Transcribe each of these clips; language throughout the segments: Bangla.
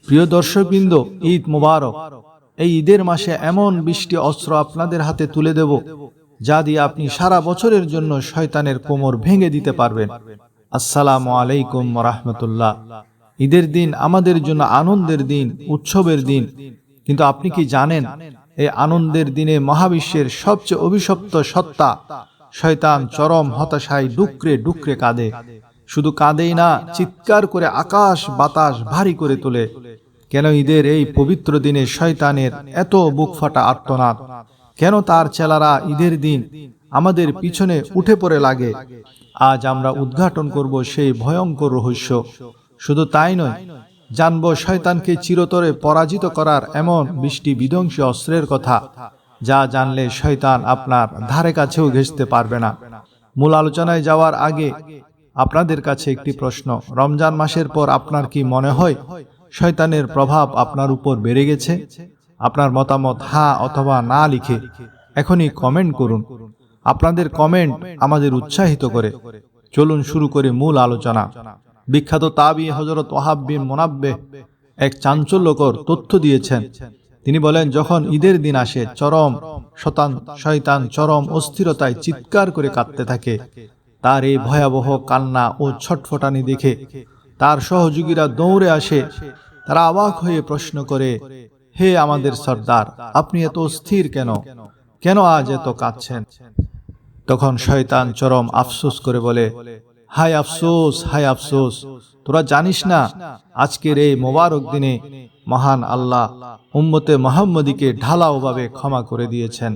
প্রিয় দর্শকবৃন্দ, ঈদ মোবারক। এই ঈদের মাসে এমন 20টি অস্ত্র আপনাদের হাতে তুলে দেব, যা দিয়ে আপনি সারা বছরের জন্য শয়তানের কোমর ভেঙে দিতে পারবেন। আসসালামু আলাইকুম ওয়া রাহমাতুল্লাহ। ঈদের দিন আমাদের জন্য আনন্দের দিন, উৎসবের দিন। কিন্তু আপনি কি জানেন, এই আনন্দের দিনে মহাবিশ্বের সবচেয়ে অভিশপ্ত সত্তা শয়তান চরম হতাশায় ডুকরে ডুকরে কাঁদে। শুধু কাঁদেই না, চিৎকার করে আকাশ বাতাস ভারী করে তোলে। কেন ঈদের এই পবিত্র দিনে শয়তানের এত বুকফাটা আর্তনাদ? কেন তার চেলারা ঈদের দিন আমাদের পিছনে উঠে পড়ে লাগে? আজ আমরা উদ্ঘাটন করব সেই ভয়ঙ্কর রহস্য। শুধু তাই নয়, জানব শয়তানকে চিরতরে পরাজিত করার এমন 20টি বিধ্বংসী অস্ত্রের কথা, যা জানলে শয়তান আপনার ধারে কাছেও ঘেঁষতে পারবে না। মূল আলোচনায় যাওয়ার আগে আপনাদের কাছে একটি প্রশ্ন। রমজান মাসের পর আপনার কি মনে হয় শয়তানের প্রভাব আপনার উপর বেড়ে গেছে? আপনার মতামত হ্যাঁ অথবা না লিখে এখনই কমেন্ট করুন। আপনাদের কমেন্ট আমাদের উৎসাহিত করে। চলুন শুরু করে মূল আলোচনা। বিখ্যাত তাবি হযরত ওয়াহাব বিন মুনাব্বিহ এক চাঞ্চল্যকর তথ্য দিয়েছেন। তিনি বলেন, যখন ঈদের দিন আসে, শয়তান চরম অস্থিরতায় চিৎকার করে কাঁদতে থাকে। তার এই ভয়াবহ কান্না ও ছটফটানি দেখে তার সহযোগীরা দৌড়ে আসে। তারা অবাক হয়ে প্রশ্ন করে, হে আমাদের সর্দার, আপনি এত অস্থির কেন? কেন আজ এত কাঁদছেন? তখন শয়তান চরম আফসোস করে বলে, হায় আফসোস, হায় আফসোস, তোরা জানিস না, আজকের এই মোবারক দিনে মহান আল্লাহ উম্মতে মুহাম্মদীকে ঢালাওভাবে ক্ষমা করে দিয়েছেন।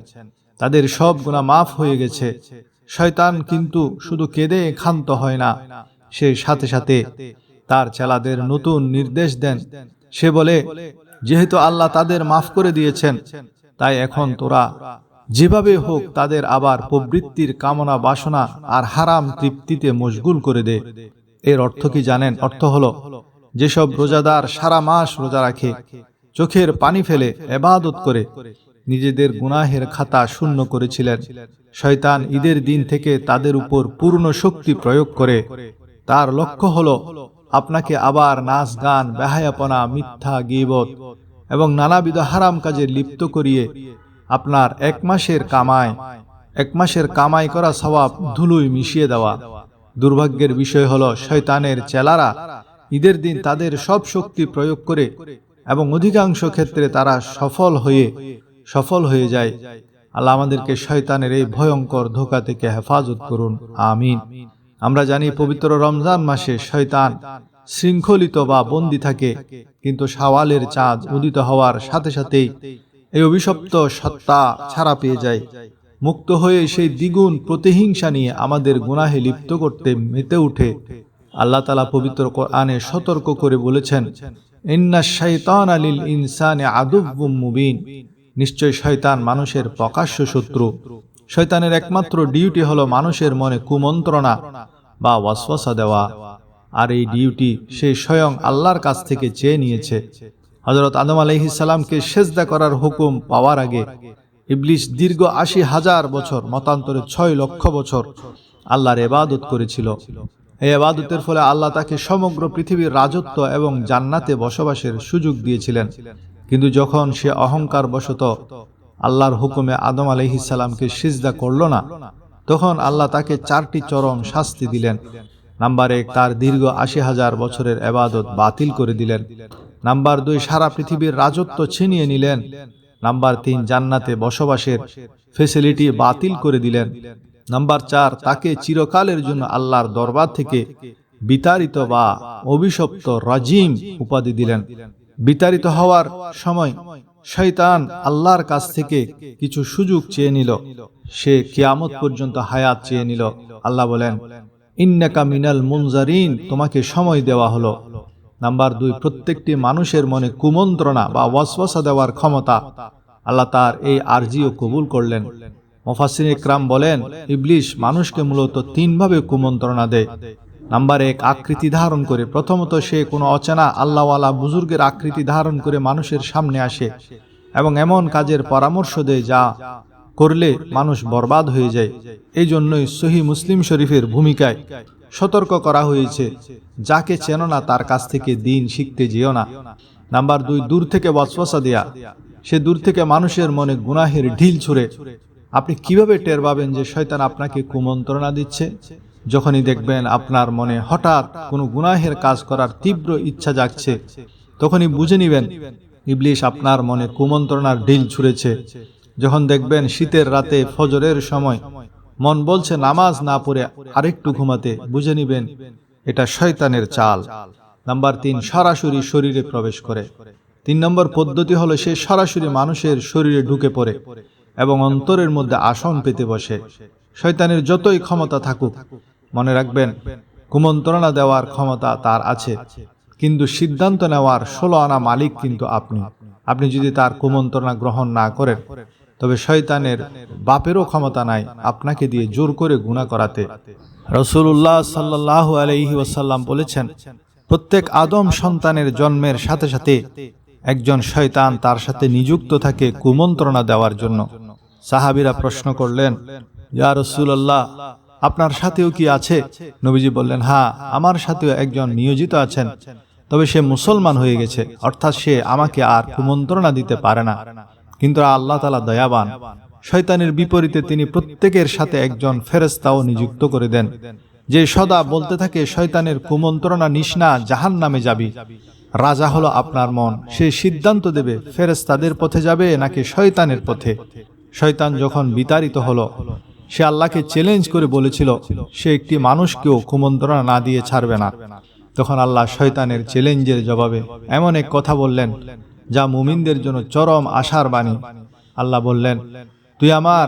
তাদের সব গুনাহ মাফ হয়ে গেছে। শয়তান কিন্তু শুধু কেঁদে ক্ষান্ত হয় না, সে সাথে সাথে তার চেলাদের নতুন নির্দেশ দেন। সে বলে, যেহেতু আল্লাহ তাদের মাফ করে দিয়েছেন, তাই এখন তোরা যেভাবে হোক তাদের আবার প্রবৃত্তির কামনা বাসনা আর হারাম তৃপ্তিতে মশগুল করে দে। এর অর্থ কি জানেন? অর্থ হলো, যেসব রোজাদার সারা মাস রোজা রাখে, চোখের পানি ফেলে ইবাদত করে নিজেদের গুনাহের খাতা শূন্য করেছিলেন, শয়তান ঈদের দিন থেকে তাদের উপর পূর্ণ শক্তি প্রয়োগ করে। তার লক্ষ্য হলো আপনাকে আবার নাচ গান, বেহায়াপনা, মিথ্যা, গীবত এবং নানাবিধ হারাম কাজে লিপ্ত করিয়ে আপনার এক মাসের কামাই করা সওয়াব ধুলোয় মিশিয়ে দেওয়া। দুর্ভাগ্যের বিষয় হলো, শয়তানের চেলারা ঈদের দিন তাদের সব শক্তি প্রয়োগ করে এবং অধিকাংশ ক্ষেত্রে তারা সফল হয়ে যায়। আল্লাহ আমাদেরকে শয়তানের এই ভয়ঙ্কর ধোঁকা থেকে হেফাজত করুন, আমিন। আমরা জানি, পবিত্র রমজান মাসে শয়তান শৃঙ্খলিত বা বন্দী থাকে, কিন্তু শাওয়ালের চাঁদ উদিত হওয়ার সাথে সাথেই এই অভিশপ্ত সত্তা ছাড়া পেয়ে যায়। মুক্ত হয়ে সেই দ্বিগুণ প্রতিহিংসা নিয়ে আমাদের গুনাহে লিপ্ত করতে মেতে উঠে। আল্লাহ তাআলা পবিত্র কোরআনে সতর্ক করে বলেছেন, ইন্নাশ শাইতানা লিল ইনসানি আদুউম মুবিন। নিশ্চয় শয়তান মানুষের প্রকাশ্য শত্রু। শয়তানের একমাত্র ডিউটি হলো মানুষের মনে কুমন্ত্রণা বা ওয়াসওয়াসা দেওয়া। আর এই ডিউটি সে স্বয়ং আল্লাহর কাছ থেকে চেয়ে নিয়েছে। হযরত আদম আলাইহিস সালামকে সিজদা করার হুকুম পাওয়ার আগে ইবলিস দীর্ঘ 80,000 বছর, মতান্তরে 6 লক্ষ বছর আল্লাহর ইবাদত করেছিল। এই ইবাদতের ফলে আল্লাহ তাকে সমগ্র পৃথিবীর রাজত্ব এবং জান্নাতে বসবাসের সুযোগ দিয়েছিলেন। কিন্তু যখন সে অহংকার বশত আল্লাহর হুকুমে আদম আলাইহিস সালামকে সিজদা করল না, তখন আল্লাহ তাকে 4টি চরম শাস্তি দিলেন। নাম্বার 1, তার দীর্ঘ 80,000 বছরের ইবাদত বাতিল করে দিলেন। নাম্বার 2, সারা পৃথিবীর রাজত্ব ছিনিয়ে নিলেন। নাম্বার 3, জান্নাতে বসবাসের ফ্যাসিলিটি বাতিল করে দিলেন। নাম্বার 4, তাকে চিরকালের জন্য আল্লাহর দরবার থেকে বিতাড়িত বা অভিশপ্ত রাজিম উপাধি দিলেন। বিতাড়িত হওয়ার সময় শয়তান আল্লাহর কাছ থেকে কিছু সুযোগ চেয়ে নিল। সে কিয়ামত পর্যন্ত হায়াত চেয়ে নিল। আল্লাহ বলেন, ইন্নাকা মিনাল মুনজারিন, তোমাকে সময় দেওয়া হলো। নাম্বার 2, প্রত্যেকটি মানুষের মনে কুমন্ত্রণা বা ওয়াসওয়াসা দেওয়ার ক্ষমতা আল্লাহ তার এই আরজিও কবুল করলেন। মুফাসসিরিন ইকরাম বলেন, ইবলিস মানুষকে মূলত 3 ভাবে কুমন্ত্রণা দেয়। নাম্বার 1, আকৃতি ধারণ করে। প্রথমত, সে কোনো অচেনা আল্লাহওয়ালা বুজুর্গের আকৃতি ধারণ করে মানুষের সামনে আসে এবং এমন কাজের পরামর্শ দেয় যা করলে মানুষ বরবাদ হয়ে যায়। এই জন্যই সহিহ মুসলিম শরীফের ভূমিকায় সতর্ক করা হয়েছে, যাকে চেনো না তার কাছ থেকে দ্বীন শিখতে যেও না। নাম্বার 2, দূর থেকে ওয়াসওয়াসা দেয়া। সে দূর থেকে মানুষের মনে গুনাহের ঢিল ছুঁড়ে। আপনি কিভাবে টের পাবেন যে শয়তান আপনাকে কুমন্ত্রণা দিচ্ছে? যখনই দেখবেন আপনার মনে হঠাৎ কোনো গুনাহের কাজ করার তীব্র ইচ্ছা জাগছে, তখনই বুঝে নিবেন ইবলিশ আপনার মনে কুমন্ত্রণার ঢিল ছুঁড়েছে। যখন দেখবেন শীতের রাতে ফজরের সময় মন বলছে নামাজ না পড়ে আরেকটু ঘুমাতে, বুঝে নিবেন এটা শয়তানের চাল। নাম্বার 3, সরাসরি শরীরে প্রবেশ করে। 3 নম্বর পদ্ধতি হলো সে সরাসরি মানুষের শরীরে ঢুকে পড়ে এবং অন্তরের মধ্যে আসন পেতে বসে। শয়তানের যতই ক্ষমতা থাকুক, মনে রাখবেন কুমন্ত্রণা দেওয়ার ক্ষমতা তার আছে, কিন্তু সিদ্ধান্ত নেওয়ার 16 আনা মালিক কিন্তু আপনি। আপনি যদি তার কুমন্ত্রণা গ্রহণ না করেন, তবে শয়তানের বাপেরও ক্ষমতা নাই আপনাকে দিয়ে জোর করে গুনাহ করাতে। রাসূলুল্লাহ সাল্লাল্লাহু আলাইহি ওয়াসাল্লাম বলেছেন, প্রত্যেক আদম সন্তানের জন্মের সাথে সাথে একজন শয়তান তার সাথে নিযুক্ত থাকে কুমন্ত্রণা দেওয়ার জন্য। সাহাবীরা প্রশ্ন করলেন, ইয়া রাসূলুল্লাহ, আপনার সাথেও কি আছে? নবীজি বললেন, হ্যাঁ, আমার সাথেও একজন নিয়োজিত আছেন, তবে সে মুসলমান হয়ে গেছে, অর্থাৎ সে আমাকে আর কুমন্ত্রণা দিতে পারে না। কিন্তু আল্লাহ তাআলা দয়াবান, শয়তানের বিপরীতে তিনি প্রত্যেকের সাথে একজন ফেরেশতাও নিযুক্ত করে দেন, যে সদা বলতে থাকে শয়তানের কুমন্ত্রণা নিস না, জাহান্নামে যাবি। রাজা হলো আপনার মন, সে সিদ্ধান্ত দেবে ফেরেশতাদের পথে যাবে নাকি শয়তানের পথে। শয়তান যখন বিতাড়িত হলো, সে আল্লাহকে চ্যালেঞ্জ করে বলেছিল সে একটি মানুষকেও কুমন্ত্রণা না দিয়ে ছাড়বে না। তখন আল্লাহ শয়তানের চ্যালেঞ্জের জবাবে এমন এক কথা বললেন যা মুমিনদের জন্য চরম আশার বাণী। আল্লাহ বললেন, তুই আমার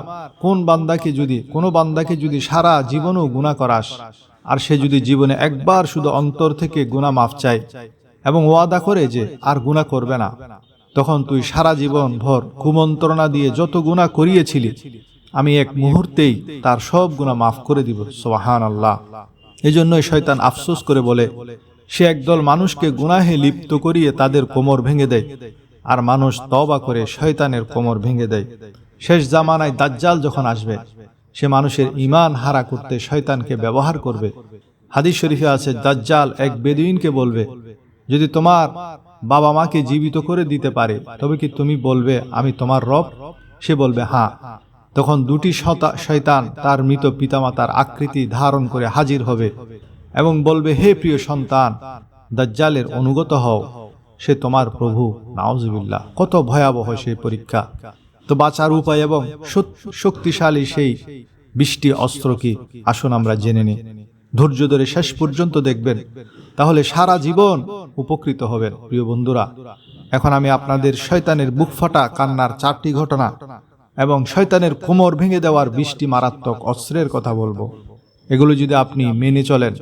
কোনো বান্দাকে যদি সারা জীবনও গুনাহ করাস, আর সে যদি জীবনে একবার শুধু অন্তর থেকে গুনাহ মাফ চায় এবং ওয়াদা করে যে আর গুনাহ করবে না, তখন তুই সারা জীবন ভর কুমন্ত্রণা দিয়ে যত গুনাহ করিয়েছিলি, আমি এক মুহূর্তেই তার সব গুনাহ মাফ করে দিব। সুবহানাল্লাহ। এজন্যই শয়তান আফসোস করে বলে, সে একদল মানুষকে গুনাহে লিপ্ত করিয়ে তাদের কোমর ভেঙে দেয়, আর মানুষ তওবা করে শয়তানের কোমর ভেঙে দেয়। শেষ জামানায় দাজ্জাল যখন আসবে, সে মানুষের ঈমান হারা করতে শয়তানকে ব্যবহার করবে। হাদিস শরীফে আছে, দাজ্জাল এক বেদুইনকে বলবে, যদি তোমার বাবা মাকে জীবিত করে দিতে পারে, তবে কি তুমি বলবে আমি তোমার রব? সে বলবে হ্যাঁ। তখন দুটি শয়তান তার মৃত পিতামাতার আকৃতি ধারণ করে হাজির হবে এবং বলবে, হে প্রিয় সন্তান, দাজ্জালের অনুগত হও, সে তোমার প্রভু। নাউজুবিল্লাহ। কত ভয়াবহ সেই পরীক্ষা। তো বাঁচার উপায় এবং শক্তিশালী সেই 20টি অস্ত্র কি, আসুন আমরা জেনে নিই। ধৈর্য ধরে শেষ পর্যন্ত দেখবেন, তাহলে সারা জীবন উপকৃত হবেন। প্রিয় বন্ধুরা, এখন আমি আপনাদের শয়তানের বুক ফাটা কান্নার 4টি ঘটনা এবং শয়তানের কোমর ভেঙে দেওয়ার 20টি মারাত্মক অস্ত্রের কথা বলবো। এগুলো যদি আপনি মেনে চলেন,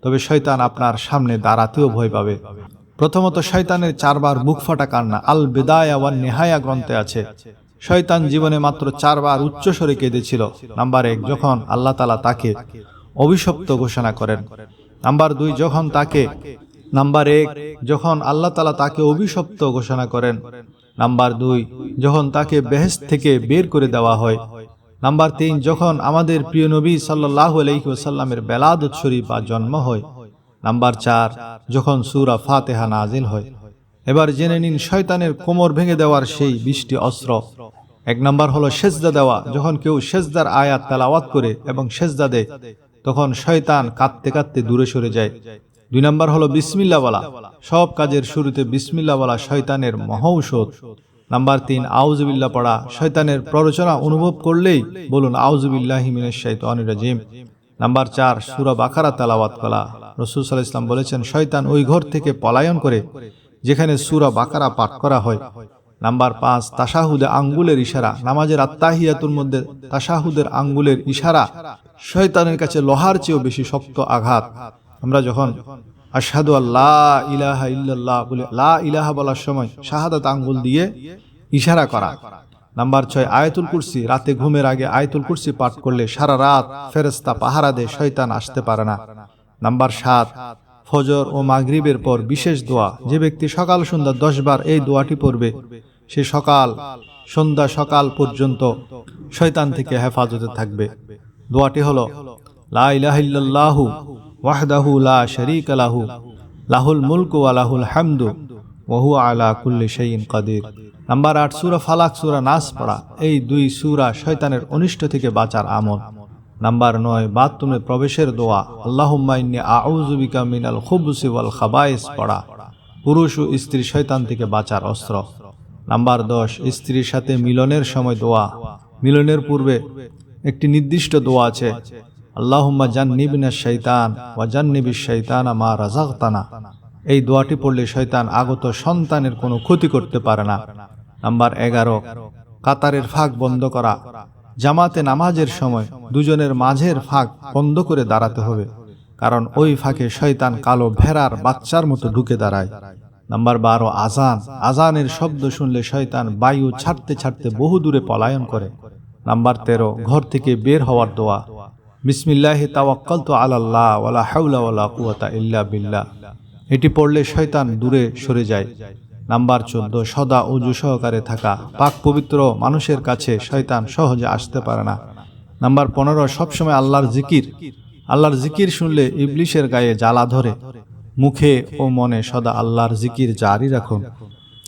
তবে শয়তান আপনার সামনে দাঁড়াতেও ভয় পাবে। প্রথমত, শয়তানের 4 বার বুক ফাটা কান্না। আল বিদায়া ওয়ান নিহায়া গ্রন্থে আছে, শয়তান জীবনে মাত্র 4 বার উচ্চস্বরে কেঁদেছিল। নাম্বার 1, যখন আল্লাহ তাআলা তাকে অভিশপ্ত ঘোষণা করেন। নাম্বার 2, যখন আল্লাহ তাআলা তাকে অভিশপ্ত ঘোষণা করেন। নাম্বার 2, যখন তাকে বেহেশত থেকে বের করে দেওয়া হয়। নাম্বার 3, যখন আমাদের প্রিয় নবী সাল্লাল্লাহু আলাইহি ওয়াসাল্লামের বেলাদত শরীফ বা জন্ম হয়। নাম্বার 4, যখন সূরা ফাতিহা নাজিল হয়। এবার জেনে নিন শয়তানের কোমর ভেঙে দেওয়ার সেই 20টি অস্ত্র। 1 নাম্বার হলো সেজদা দেওয়া। যখন কেউ সেজদার আয়াত তেলাওয়াত করে এবং সেজদা দেয়, তখন শয়তান কাঁদতে কাঁদতে দূরে সরে যায়। 2 নাম্বার হলো বিসমিল্লাহ বলা। সব কাজের শুরুতে বিসমিল্লাহ বলা শয়তানের মহৌষধ। নাম্বার 3, আউযুবিল্লাহ পড়া। শয়তানের প্ররোচনা অনুভব করলেই বলুন আউযুবিল্লাহি মিনাশ শাইতানির রাজিম। নাম্বার 4, সূরা বাকারা তেলাওয়াত করা। রাসূল সাল্লাল্লাহু আলাইহি ওয়াসাল্লাম বলেছেন, শয়তান ওই ঘর থেকে পলায়ন করে যেখানে সূরা বাকারা পাঠ করা হয়। নাম্বার 5, তাশাহুদে আঙ্গুলের ইশারা। নামাজের আত্তাহিয়াতুর মধ্যে তাশাহুদের আঙ্গুলের ইশারা শয়তানের কাছে লোহার চেয়েও বেশি শক্ত আঘাত। আমরা যখন আশহাদু আল্লাহ ইলাহা ইল্লাল্লাহ বলে লা ইলাহা বলার সময় শাহাদাত আঙ্গুল দিয়ে ইশারা করা। নাম্বার 6, আয়াতুল কুরসি। রাতে ঘুমের আগে আয়াতুল কুরসি পাঠ করলে সারা রাত ফেরেশতা পাহারা দেয়, শয়তান আসতে পারে না। নাম্বার 7, ফজর ও মাগরিবের পর বিশেষ দোয়া। যে ব্যক্তি সকাল সন্ধ্যা 10 বার এই দোয়াটি পড়বে, সে সকাল পর্যন্ত শয়তান থেকে হেফাজতে থাকবে। দোয়াটি হলো, লা ইলাহা ইল্লাল্লাহু ওয়াহদাহু লা শারীকা লাহু লাহুল মুলকু ওয়া লাহুল হামদু ওয়া হুয়া আলা কুল্লি শাইইন কাদির। নাম্বার 8 সূরা ফালাক সূরা নাস পড়া। এই দুই সূরা শয়তানের অনিষ্ট থেকে বাঁচার আমল। নাম্বার 9 বাথরুমে প্রবেশের দোয়া, আল্লাহুম্মা ইন্নী আউযু বিকা মিনাল খুবুসি ওয়াল খাবায়েস পড়া, পুরুষ ও স্ত্রী শয়তান থেকে বাঁচার অস্ত্র। নাম্বার 10 স্ত্রীর সাথে মিলনের সময় দোয়া। মিলনের পূর্বে একটি নির্দিষ্ট দোয়া আছে, আল্লাহুম্মা জান্নিবনা শাইতান ওয়া জান্নিবিশ শাইতানা মা রাযাকতানা। এই দোয়াটি পড়লে শয়তান আগত সন্তানের কোনো ক্ষতি করতে পারে না। নাম্বার 11 কাতারের ফাঁক বন্ধ করা। জামাতে নামাজের সময় দুজনের মাঝের ফাঁক বন্ধ করে দাঁড়াতে হবে, কারণ ওই ফাঁকে শয়তান কালো ভেড়ার বাচ্চার মতো ঢুকে দাঁড়ায়। নাম্বার 12 আজান। আজানের শব্দ শুনলে শয়তান বায়ু ছাড়তে ছাড়তে বহু দূরে পলায়ন করে। নাম্বার 13 ঘর থেকে বের হওয়ার দোয়া, বিসমিল্লাহি তাওয়াক্কালতু আলাল্লাহ ওয়ালা হাওলা ওয়ালা কুওয়াতা ইল্লা বিল্লাহ। এটি পড়লে শয়তান দূরে সরে যায়। নাম্বার 14 সদা ওযু সহকারে থাকা। পাক পবিত্র মানুষের কাছে শয়তান সহজে আসতে পারে না। নাম্বার 15 সবসময় আল্লাহর জিকির। আল্লাহর জিকির শুনলে ইবলিশের গায়ে জ্বালা ধরে। মুখে ও মনে সদা আল্লাহর জিকির জারি রাখুন।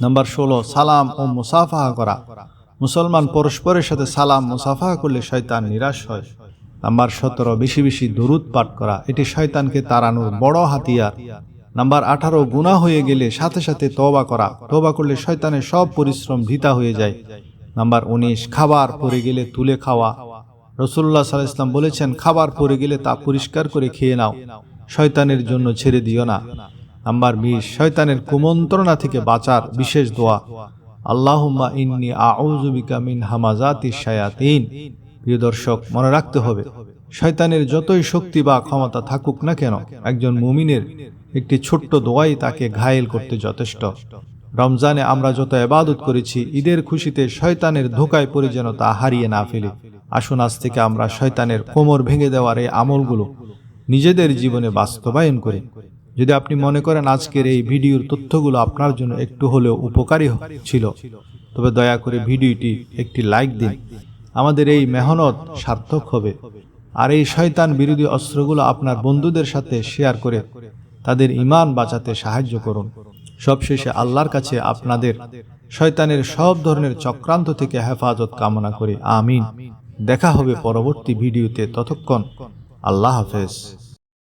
নাম্বার 16 সালাম ও মুসাফাহা করা। মুসলমান পরস্পরের সাথে সালাম মুসাফাহা করলে শয়তান নিরাশ হয়। নাম্বার 17 বেশি বেশি দরুদ পাঠ করা। এটি শয়তানকে তাড়ানোর বড় হাতিয়ার। নাম্বার 18 গুনাহ হয়ে গেলে সাথে সাথে তওবা করা। তওবা করলে শয়তানের সব পরিশ্রম বৃথা হয়ে যায়। নাম্বার 19 খাবার পড়ে গেলে তুলে খাওয়া। রাসূলুল্লাহ সাল্লাল্লাহু আলাইহি ওয়াসাল্লাম বলেছেন, খাবার পড়ে গেলে তা পরিষ্কার করে খেয়ে নাও, শয়তানের জন্য ছেড়ে দিও না। নাম্বার 20 শয়তানের কুমন্ত্রণা থেকে বাঁচার বিশেষ দোয়া, আল্লাহুম্মা ইন্নী আউযু বিকা মিন হামাযাতিশ শায়াতিন। প্রিয় দর্শক, মনে রাখতে হবে, শয়তানের যতই শক্তি বা ক্ষমতা থাকুক না কেন, একজন মুমিনের একটি ছোট্ট দোয়াই তাকে ঘায়েল করতে যথেষ্ট। রমজানে আমরা যত ইবাদত করেছি, ঈদের খুশিতে শয়তানের ধোঁকায় পড়ে যেন তা হারিয়ে না ফেলি। আসুন আজ থেকে আমরা শয়তানের কোমর ভেঙে দেওয়ার এই আমলগুলো নিজেদের জীবনে বাস্তবায়ন করি। যদি আপনি মনে করেন আজকের এই ভিডিওর তথ্যগুলো আপনার জন্য একটু হলেও উপকারী ছিল, তবে দয়া করে ভিডিওটি একটি লাইক দিন। আমাদের এই মেহনত সার্থক হবে। আর এই শয়তান বিরোধী অস্ত্রগুলো আপনার বন্ধুদের সাথে শেয়ার করে তাদের ঈমান বাঁচাতে সাহায্য করুন। সবশেষে আল্লাহর কাছে আপনাদের শয়তানের সব ধরনের চক্রান্ত থেকে হেফাজত কামনা করি। আমিন। দেখা হবে পরবর্তী ভিডিওতে। ততক্ষণ আল্লাহ হাফেজ।